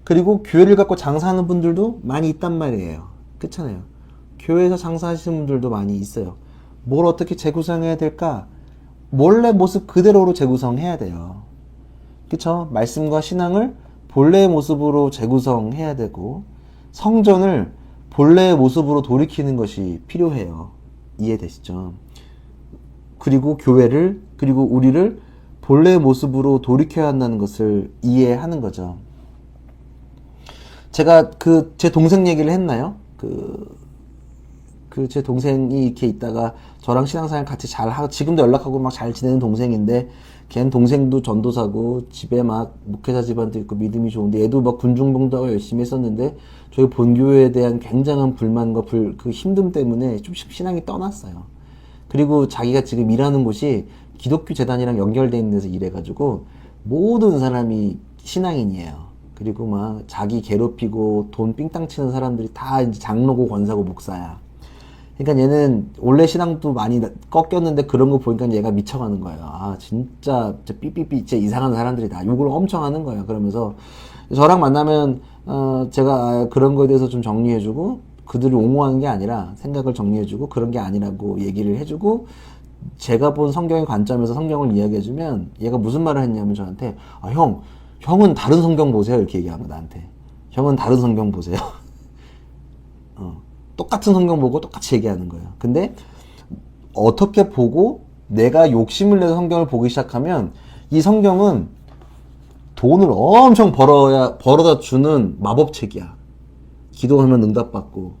그리고 교회를 갖고 장사하는 분들도 많이 있단 말이에요. 그렇잖아요. 교회에서 장사하시는 분들도 많이 있어요. 뭘 어떻게 재구성해야 될까? 원래 모습 그대로로 재구성해야 돼요. 그쵸? 말씀과 신앙을 본래의 모습으로 재구성해야 되고 성전을 본래의 모습으로 돌이키는 것이 필요해요. 이해되시죠? 그리고 교회를 그리고 우리를 본래의 모습으로 돌이켜야 한다는 것을 이해하는 거죠. 제가 제 동생 얘기를 했나요? 제 동생이 이렇게 있다가 저랑 신앙생활 같이 잘 하고 지금도 연락하고 막 잘 지내는 동생인데 걔는 동생도 전도사고 집에 막 목회자 집안도 있고 믿음이 좋은데 얘도 막 군중봉사를 열심히 했었는데 저희 본교회에 대한 굉장한 불만과 그 힘듦 때문에 좀 신앙이 떠났어요. 그리고 자기가 지금 일하는 곳이 기독교 재단이랑 연결되어 있는 데서 일해가지고 모든 사람이 신앙인이에요. 그리고 막 자기 괴롭히고 돈 삥땅 치는 사람들이 다 이제 장로고 권사고 목사야. 그러니까 얘는 원래 신앙도 많이 꺾였는데 그런 거 보니까 얘가 미쳐가는 거예요. 아 진짜 삐삐삐 진짜 이상한 사람들이다. 욕을 엄청 하는 거예요. 그러면서 저랑 만나면 제가 그런 거에 대해서 좀 정리해주고 그들을 옹호하는 게 아니라 생각을 정리해주고 그런 게 아니라고 얘기를 해주고 제가 본 성경의 관점에서 성경을 이야기해주면 얘가 무슨 말을 했냐면 저한테 형은 다른 성경 보세요 이렇게 얘기한 거 나한테. 형은 다른 성경 보세요. 똑같은 성경 보고 똑같이 얘기하는 거예요. 근데 어떻게 보고 내가 욕심을 내서 성경을 보기 시작하면 이 성경은 돈을 엄청 벌어다 주는 마법책이야. 기도하면 응답받고.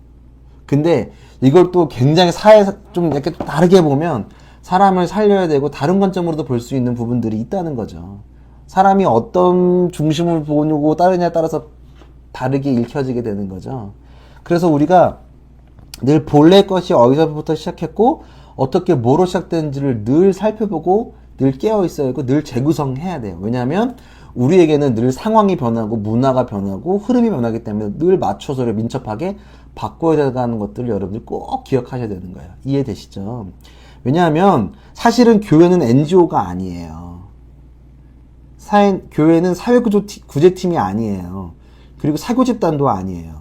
근데 이걸 또 굉장히 사회에서 좀 이렇게 다르게 보면 사람을 살려야 되고 다른 관점으로도 볼 수 있는 부분들이 있다는 거죠. 사람이 어떤 중심을 보고 따르냐에 따라서 다르게 읽혀지게 되는 거죠. 그래서 우리가 늘 본래 것이 어디서부터 시작했고 어떻게 뭐로 시작되는지를 늘 살펴보고 늘 깨어있어야 하고 늘 재구성해야 돼요. 왜냐하면 우리에게는 늘 상황이 변하고 문화가 변하고 흐름이 변하기 때문에 늘 맞춰서 민첩하게 바꿔야 되는 것들을 여러분들 꼭 기억하셔야 되는 거예요. 이해되시죠? 왜냐하면 사실은 교회는 NGO가 아니에요. 교회는 사회구제팀이 아니에요. 그리고 사교집단도 아니에요.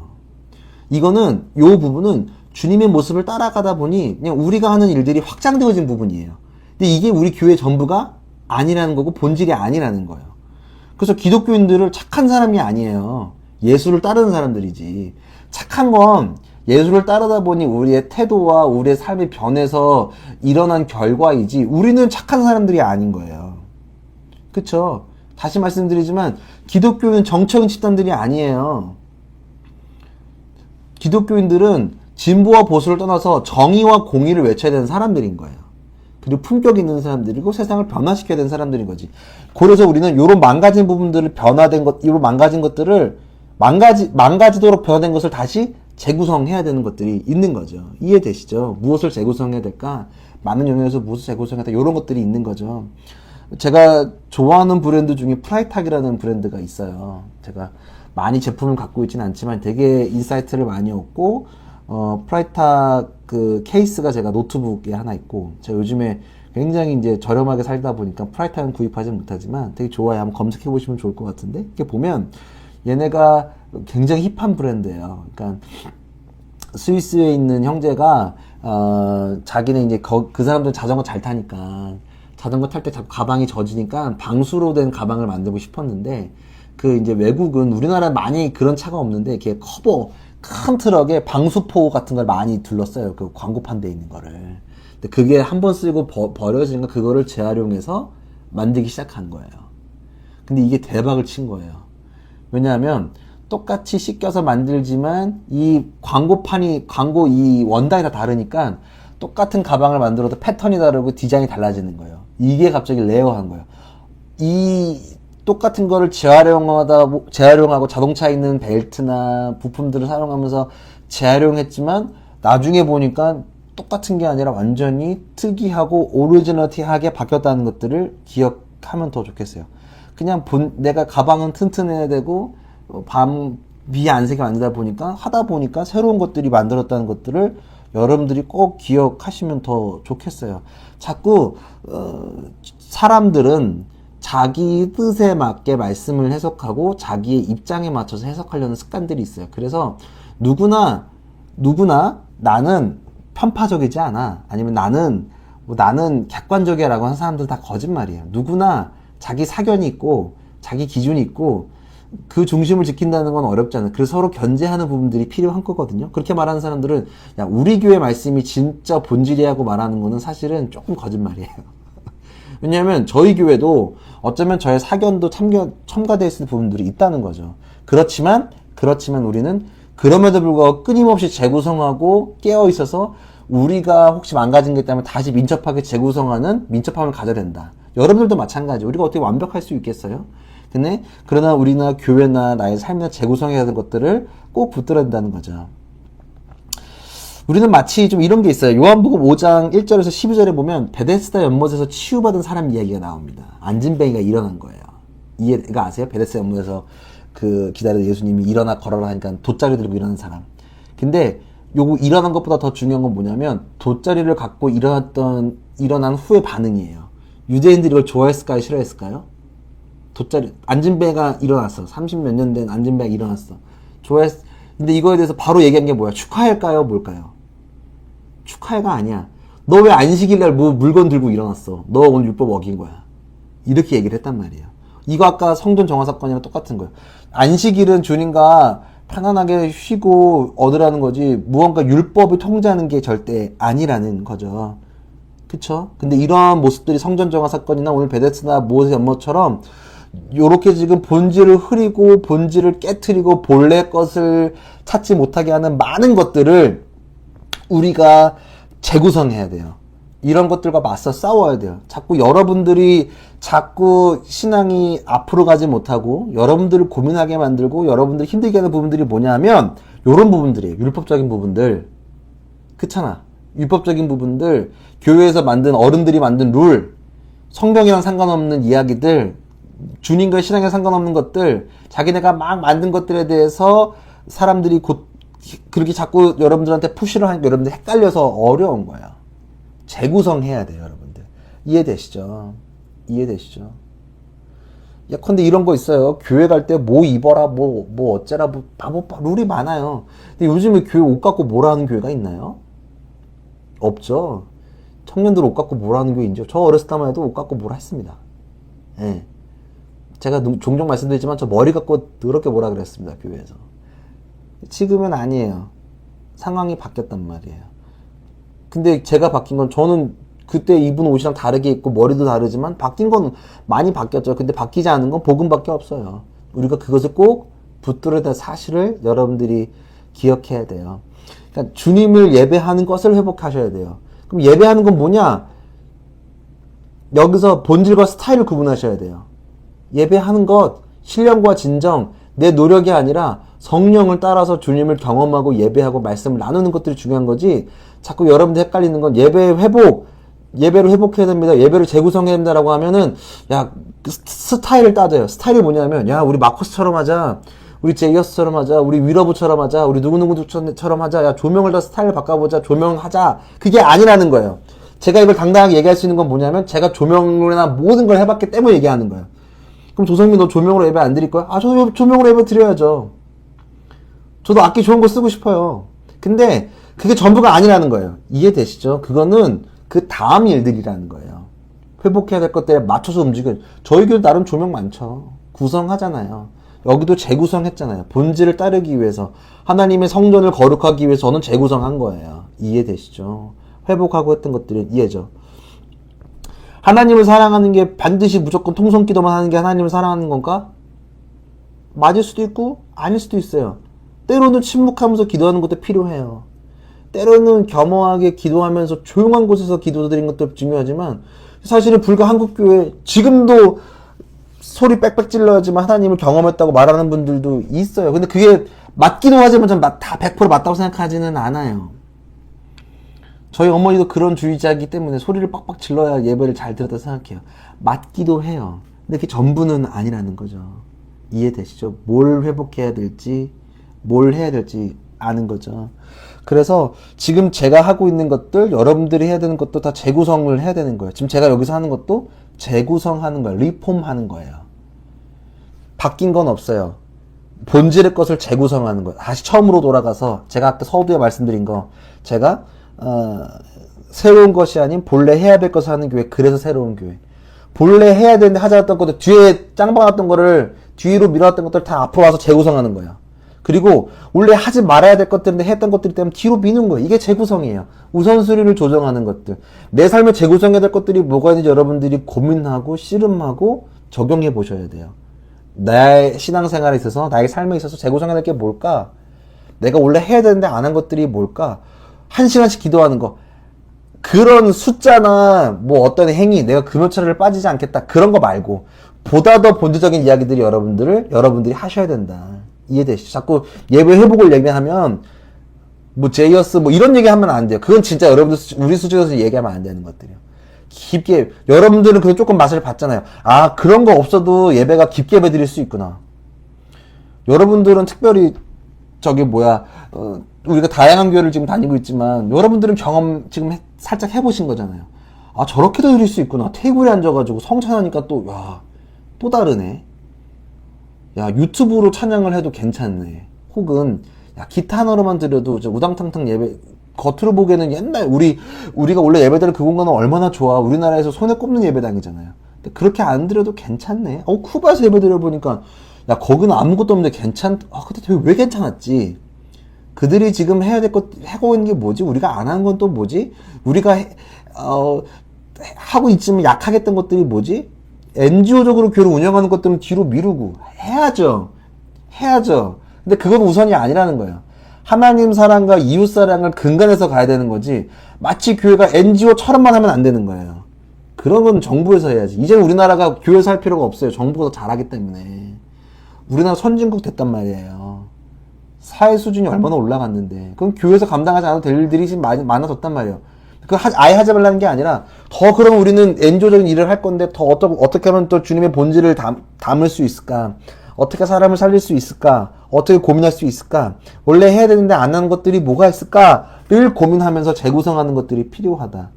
이거는 요 부분은 주님의 모습을 따라가다 보니 그냥 우리가 하는 일들이 확장되어진 부분이에요. 근데 이게 우리 교회 전부가 아니라는 거고 본질이 아니라는 거예요. 그래서 기독교인들을 착한 사람이 아니에요. 예수를 따르는 사람들이지. 착한 건 예수를 따르다 보니 우리의 태도와 우리의 삶이 변해서 일어난 결과이지 우리는 착한 사람들이 아닌 거예요. 그쵸? 다시 말씀드리지만 기독교는 정적인 집단들이 아니에요. 기독교인들은 진보와 보수를 떠나서 정의와 공의를 외쳐야 되는 사람들인 거예요. 그리고 품격 있는 사람들이고 세상을 변화시켜야 되는 사람들인 거지. 그래서 우리는 이런 망가진 부분들을 이런 망가진 것들을 망가지도록 변화된 것을 다시 재구성해야 되는 것들이 있는 거죠. 이해되시죠? 무엇을 재구성해야 될까? 많은 영역에서 무엇을 재구성해야 될까? 이런 것들이 있는 거죠. 제가 좋아하는 브랜드 중에 프라이탁이라는 브랜드가 있어요. 제가 많이 제품을 갖고 있지는 않지만 되게 인사이트를 많이 얻고, 프라이탁 그 케이스가 제가 노트북에 하나 있고, 제가 요즘에 굉장히 이제 저렴하게 살다 보니까 프라이탁은 구입하지 못하지만 되게 좋아요. 한번 검색해 보시면 좋을 것 같은데, 이렇게 보면 얘네가 굉장히 힙한 브랜드예요. 그러니까 스위스에 있는 형제가 자기는 이제 그 사람들은 자전거 잘 타니까 자전거 탈 때 자꾸 가방이 젖으니까 방수로 된 가방을 만들고 싶었는데, 그 이제 외국은 우리나라 많이 그런 차가 없는데 이렇게 큰 트럭에 방수포 같은 걸 많이 둘렀어요. 그 광고판 돼 있는 거를. 근데 그게 한번 쓰고 버려지니까 그거를 재활용해서 만들기 시작한 거예요. 근데 이게 대박을 친 거예요. 왜냐하면 똑같이 씻겨서 만들지만 이 광고 이 원단이 다 다르니까 똑같은 가방을 만들어도 패턴이 다르고 디자인이 달라지는 거예요. 이게 갑자기 레어한 거예요. 이 똑같은 거를 재활용하고 자동차에 있는 벨트나 부품들을 사용하면서 재활용했지만 나중에 보니까 똑같은 게 아니라 완전히 특이하고 오리지널티하게 바뀌었다는 것들을 기억하면 더 좋겠어요. 그냥 내가 가방은 튼튼해야 되고 비 안 새게 만들다 보니까 하다 보니까 새로운 것들이 만들었다는 것들을 여러분들이 꼭 기억하시면 더 좋겠어요. 자꾸 사람들은 자기 뜻에 맞게 말씀을 해석하고 자기의 입장에 맞춰서 해석하려는 습관들이 있어요. 그래서 누구나 나는 편파적이지 않아, 아니면 나는 객관적이야 라고 하는 사람들 다 거짓말이에요. 누구나 자기 사견이 있고 자기 기준이 있고 그 중심을 지킨다는 건 어렵지 않아요. 그래서 서로 견제하는 부분들이 필요한 거거든요. 그렇게 말하는 사람들은 야, 우리 교회 말씀이 진짜 본질이라고 말하는 거는 사실은 조금 거짓말이에요. 왜냐하면 저희 교회도 어쩌면 저의 사견도 첨가되어 있는 부분들이 있다는 거죠. 그렇지만 우리는 그럼에도 불구하고 끊임없이 재구성하고 깨어 있어서 우리가 혹시 망가진 게 있다면 다시 민첩하게 재구성하는 민첩함을 가져야 된다. 여러분들도 마찬가지. 우리가 어떻게 완벽할 수 있겠어요? 근데 그러나 우리나 교회나 나의 삶이나 재구성해야 하는 것들을 꼭 붙들어야 된다는 거죠. 우리는 마치 좀 이런 게 있어요. 요한복음 5장 1절에서 12절에 보면 베데스다 연못에서 치유받은 사람 이야기가 나옵니다. 안진뱅이가 일어난 거예요. 이해가 아세요? 베데스다 연못에서 그 기다리던 예수님이 일어나 걸어라 하니까 돗자리 들고 일어난 사람. 근데 요거 일어난 것보다 더 중요한 건 뭐냐면 돗자리를 갖고 일어난 후의 반응이에요. 유대인들이 이걸 좋아했을까요? 싫어했을까요? 안진뱅이가 일어났어. 30몇 년 된 안진뱅이가 일어났어. 근데 이거에 대해서 바로 얘기한 게 뭐야? 축하할까요? 뭘까요? 축하해가 아니야. 너 왜 안식일날 뭐 물건 들고 일어났어? 너 오늘 율법 어긴 거야. 이렇게 얘기를 했단 말이에요. 이거 아까 성전 정화 사건이랑 똑같은 거예요. 안식일은 주님과 편안하게 쉬고 얻으라는 거지 무언가 율법을 통제하는 게 절대 아니라는 거죠. 그쵸? 근데 이러한 모습들이 성전 정화 사건이나 오늘 베데스다 모세 연못처럼 요렇게 지금 본질을 흐리고 본질을 깨트리고 본래 것을 찾지 못하게 하는 많은 것들을 우리가 재구성해야 돼요. 이런 것들과 맞서 싸워야 돼요. 여러분들이 자꾸 신앙이 앞으로 가지 못하고 여러분들을 고민하게 만들고 여러분들을 힘들게 하는 부분들이 뭐냐면 요런 부분들이에요. 율법적인 부분들. 그렇잖아. 율법적인 부분들, 교회에서 만든 어른들이 만든 룰, 성경이랑 상관없는 이야기들, 주님과 신앙에 상관없는 것들, 자기네가 막 만든 것들에 대해서 사람들이 그렇게 자꾸 여러분들한테 푸시를 하니까 여러분들 헷갈려서 어려운 거예요. 재구성해야 돼요, 여러분들. 이해되시죠? 예컨대 이런 거 있어요. 교회 갈 때 뭐 입어라, 뭐 어째라, 룰이 많아요. 근데 요즘에 교회 옷 갖고 뭐라 하는 교회가 있나요? 없죠. 청년들 옷 갖고 뭐라 하는 교회 있죠. 저 어렸을 때만 해도 옷 갖고 뭐라 했습니다. 예. 제가 종종 말씀드리지만 저 머리 갖고 더럽게 뭐라 그랬습니다, 교회에서. 지금은 아니에요. 상황이 바뀌었단 말이에요. 근데 제가 바뀐 건 저는 그때 입은 옷이랑 다르게 입고 머리도 다르지만 바뀐 건 많이 바뀌었죠. 근데 바뀌지 않은 건 복음밖에 없어요. 우리가 그것을 꼭 붙들어야 될 사실을 여러분들이 기억해야 돼요. 그러니까 주님을 예배하는 것을 회복하셔야 돼요. 그럼 예배하는 건 뭐냐? 여기서 본질과 스타일을 구분하셔야 돼요. 예배하는 것, 신령과 진정, 내 노력이 아니라 성령을 따라서 주님을 경험하고 예배하고 말씀을 나누는 것들이 중요한 거지. 자꾸 여러분들 헷갈리는 건 예배 회복, 예배를 회복해야 됩니다. 예배를 재구성해야 된다라고 하면은 야, 그 스타일을 따져요. 스타일이 뭐냐면 야, 우리 마코스처럼 하자. 우리 제이어스처럼 하자. 우리 위러브처럼 하자. 우리 누구누구처럼 하자. 야, 조명을 다 스타일을 바꿔보자. 조명하자. 그게 아니라는 거예요. 제가 이걸 당당하게 얘기할 수 있는 건 뭐냐면 제가 조명이나 모든 걸 해봤기 때문에 얘기하는 거예요. 그럼 조성민 너 조명으로 예배 안 드릴 거야? 아, 저 조명으로 예배 드려야죠. 저도 악기 좋은 거 쓰고 싶어요. 근데 그게 전부가 아니라는 거예요. 이해되시죠? 그거는 그 다음 일들이라는 거예요. 회복해야 될 것들에 맞춰서 움직여. 저희 교도 나름 조명 많죠. 구성하잖아요. 여기도 재구성했잖아요. 본질을 따르기 위해서 하나님의 성전을 거룩하기 위해서 저는 재구성한 거예요. 이해되시죠? 회복하고 했던 것들은 이해죠. 하나님을 사랑하는 게 반드시 무조건 통성기도만 하는 게 하나님을 사랑하는 건가? 맞을 수도 있고 아닐 수도 있어요. 때로는 침묵하면서 기도하는 것도 필요해요. 때로는 겸허하게 기도하면서 조용한 곳에서 기도드리는 것도 중요하지만 사실은 불과 한국교회 지금도 소리 빽빽 질러야지만 하나님을 경험했다고 말하는 분들도 있어요. 근데 그게 맞기도 하지만 전 다 100% 맞다고 생각하지는 않아요. 저희 어머니도 그런 주의자이기 때문에 소리를 빡빡 질러야 예배를 잘 들었다 생각해요. 맞기도 해요. 근데 그게 전부는 아니라는 거죠. 이해되시죠? 뭘 회복해야 될지 뭘 해야 될지 아는 거죠. 그래서 지금 제가 하고 있는 것들 여러분들이 해야 되는 것도 다 재구성을 해야 되는 거예요. 지금 제가 여기서 하는 것도 재구성하는 거예요. 리폼하는 거예요. 바뀐 건 없어요. 본질의 것을 재구성하는 거예요. 다시 처음으로 돌아가서 제가 아까 서두에 말씀드린 거 제가 새로운 것이 아닌 본래 해야 될 것을 하는 교회. 그래서 새로운 교회. 본래 해야 되는데 하지 않았던 것들 뒤에 짱박았던 거를 뒤로 밀어왔던 것들 다 앞으로 와서 재구성하는 거예요. 그리고 원래 하지 말아야 될 것들인데 했던 것들이 때문에 뒤로 미는 거예요. 이게 재구성이에요. 우선순위를 조정하는 것들. 내 삶에 재구성해야 될 것들이 뭐가 있는지 여러분들이 고민하고 씨름하고 적용해 보셔야 돼요. 나의 신앙생활에 있어서 나의 삶에 있어서 재구성해야 될 게 뭘까? 내가 원래 해야 되는데 안 한 것들이 뭘까? 1시간씩 기도하는 거. 그런 숫자나 뭐 어떤 행위, 내가 금요철을 빠지지 않겠다. 그런 거 말고 보다 더 본질적인 이야기들이 여러분들이 하셔야 된다. 이해되시죠? 자꾸 예배 회복을 얘기하면 뭐 제이어스 뭐 이런 얘기하면 안 돼요. 그건 진짜 여러분들 우리 수준에서 얘기하면 안 되는 것들이에요. 깊게 여러분들은 그 조금 맛을 봤잖아요. 아, 그런 거 없어도 예배가 깊게 예배 드릴 수 있구나. 여러분들은 특별히 우리가 다양한 교회를 지금 다니고 있지만 여러분들은 경험 지금 살짝 해보신 거잖아요. 아, 저렇게도 드릴 수 있구나. 테이블에 앉아가지고 성찬하니까 또 다르네. 야, 유튜브로 찬양을 해도 괜찮네. 혹은 야, 기타 하나로만 드려도 우당탕탕 예배. 겉으로 보기에는 옛날 우리가 원래 예배드릴 그 공간은 얼마나 좋아. 우리나라에서 손에 꼽는 예배당이잖아요. 근데 그렇게 안 드려도 괜찮네. 쿠바에서 예배 드려보니까 야, 거기는 아무것도 없는데 근데 왜 괜찮았지? 그들이 지금 해야 될 것 하고 있는 게 뭐지? 우리가 안 하는 건 또 뭐지? 우리가 하고 있지만 약하게 했던 것들이 뭐지? NGO적으로 교회를 운영하는 것들은 뒤로 미루고 해야죠. 근데 그건 우선이 아니라는 거예요. 하나님 사랑과 이웃 사랑을 근간해서 가야 되는 거지. 마치 교회가 NGO처럼만 하면 안 되는 거예요. 그런 건 정부에서 해야지. 이제 우리나라가 교회에서 할 필요가 없어요. 정부가 더 잘하기 때문에. 우리나라 선진국 됐단 말이에요. 사회 수준이 얼마나 올라갔는데. 그럼 교회에서 감당하지 않아도 될 일들이 지금 많아졌단 말이에요. 아예 하지 말라는 게 아니라 더 그럼 우리는 엔조적인 일을 할 건데 더 어떻게 하면 또 주님의 본질을 담을 수 있을까? 어떻게 사람을 살릴 수 있을까? 어떻게 고민할 수 있을까? 원래 해야 되는데 안 하는 것들이 뭐가 있을까를 고민하면서 재구성하는 것들이 필요하다.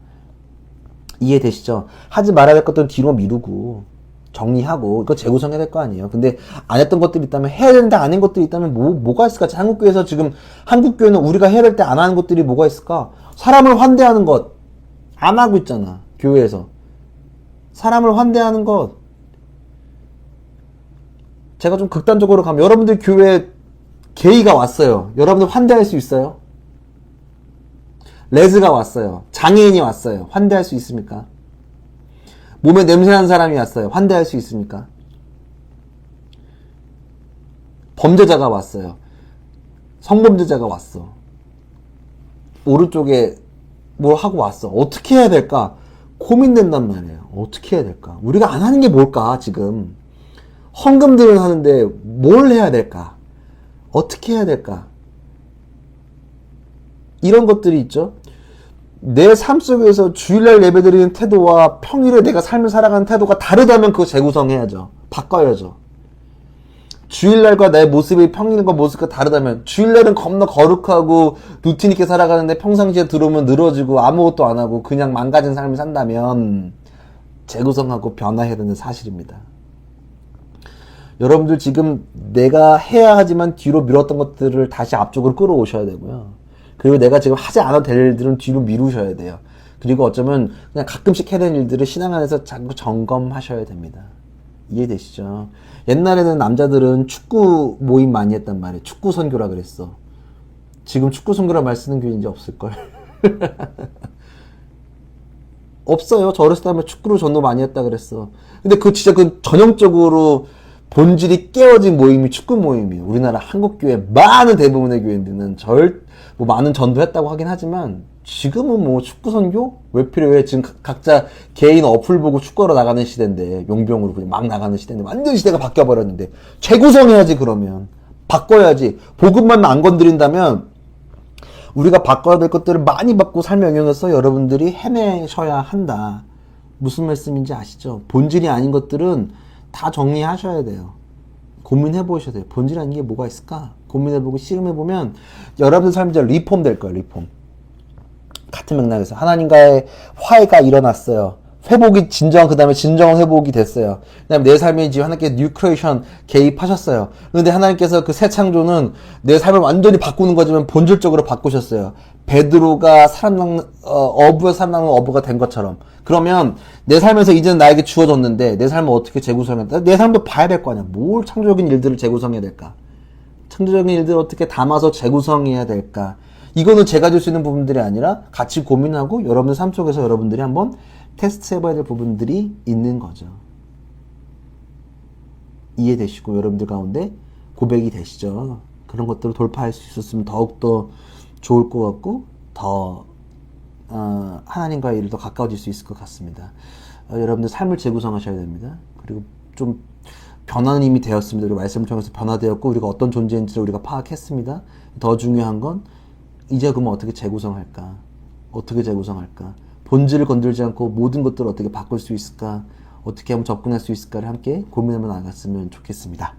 이해되시죠? 하지 말아야 될 것들은 뒤로 미루고 정리하고 이거 재구성해야 될 거 아니에요. 근데 안 했던 것들이 있다면 해야 되는데 안 한 것들이 있다면 뭐가 있을까? 한국교회에서 지금 한국교회는 우리가 해야 될 때 안 하는 것들이 뭐가 있을까? 사람을 환대하는 것 안 하고 있잖아. 교회에서 사람을 환대하는 것. 제가 좀 극단적으로 가면 여러분들 교회에 게이가 왔어요. 여러분들 환대할 수 있어요? 레즈가 왔어요. 장애인이 왔어요. 환대할 수 있습니까? 몸에 냄새나는 사람이 왔어요. 환대할 수 있습니까? 범죄자가 왔어요. 성범죄자가 왔어. 오른쪽에 뭘 하고 왔어. 어떻게 해야 될까? 고민된단 말이에요. 어떻게 해야 될까? 우리가 안 하는 게 뭘까, 지금? 헌금들은 하는데 뭘 해야 될까? 어떻게 해야 될까? 이런 것들이 있죠. 내 삶 속에서 주일날 예배드리는 태도와 평일에 내가 삶을 살아가는 태도가 다르다면 그거 재구성해야죠. 바꿔야죠. 주일날과 내 모습이 평일과 모습과 다르다면, 주일날은 겁나 거룩하고 루틴 있게 살아가는데 평상시에 들어오면 늘어지고 아무것도 안 하고 그냥 망가진 삶을 산다면 재구성하고 변화해야 되는 사실입니다. 여러분들 지금 내가 해야 하지만 뒤로 미뤘던 것들을 다시 앞쪽으로 끌어오셔야 되고요. 그리고 내가 지금 하지 않아도 될 일들은 뒤로 미루셔야 돼요. 그리고 어쩌면 그냥 가끔씩 해야 되는 일들을 신앙 안에서 자꾸 점검하셔야 됩니다. 이해되시죠? 옛날에는 남자들은 축구 모임 많이 했단 말이에요. 축구 선교라 그랬어. 지금 축구 선교라 말 쓰는 교회 이제 없을걸? 없어요. 저 어렸을 때 하면 축구로 전도 많이 했다 그랬어. 근데 그 진짜 그 전형적으로 본질이 깨어진 모임이 축구 모임이에요. 우리나라 한국교회 많은 대부분의 교회들은 뭐 많은 전도했다고 하긴 하지만 지금은 뭐 축구 선교? 왜 필요해? 지금 각자 개인 어플 보고 축구하러 나가는 시대인데, 용병으로 그냥 막 나가는 시대인데, 완전 시대가 바뀌어버렸는데, 재구성해야지. 그러면 바꿔야지. 복음만 안 건드린다면 우리가 바꿔야 될 것들을 많이 받고 삶의 영역에서 여러분들이 해내셔야 한다. 무슨 말씀인지 아시죠? 본질이 아닌 것들은 다 정리하셔야 돼요. 고민해 보셔야 돼요. 본질 아닌 게 뭐가 있을까? 고민해보고 씨름해보면 여러분들 삶이 이제 리폼 될 거예요. 리폼. 같은 맥락에서 하나님과의 화해가 일어났어요. 회복이 진정, 그 다음에 진정한 회복이 됐어요. 그 다음에 내 삶에 이제 하나님께서 뉴 크리에이션 개입하셨어요. 그런데 하나님께서 그 새 창조는 내 삶을 완전히 바꾸는 거지만 본질적으로 바꾸셨어요. 베드로가 어부에 살아남는 어부가 된 것처럼. 그러면 내 삶에서 이제는 나에게 주어졌는데 내 삶을 어떻게 재구성했다? 내 삶도 봐야 될 거 아니야. 뭘 창조적인 일들을 재구성해야 될까? 창조적인 일들을 어떻게 담아서 재구성해야 될까? 이거는 제가 줄 수 있는 부분들이 아니라 같이 고민하고 여러분들 삶 속에서 여러분들이 한번 테스트 해봐야 될 부분들이 있는 거죠. 이해되시고 여러분들 가운데 고백이 되시죠. 그런 것들을 돌파할 수 있었으면 더욱더 좋을 것 같고 더 하나님과의 일을 더 가까워질 수 있을 것 같습니다. 여러분들 삶을 재구성하셔야 됩니다. 그리고 좀 변화는 이미 되었습니다. 우리가 말씀을 통해서 변화되었고 우리가 어떤 존재인지를 우리가 파악했습니다. 더 중요한 건 이제 그러면 어떻게 재구성할까? 어떻게 재구성할까? 본질을 건들지 않고 모든 것들을 어떻게 바꿀 수 있을까? 어떻게 하면 접근할 수 있을까를 함께 고민하며 나갔으면 좋겠습니다.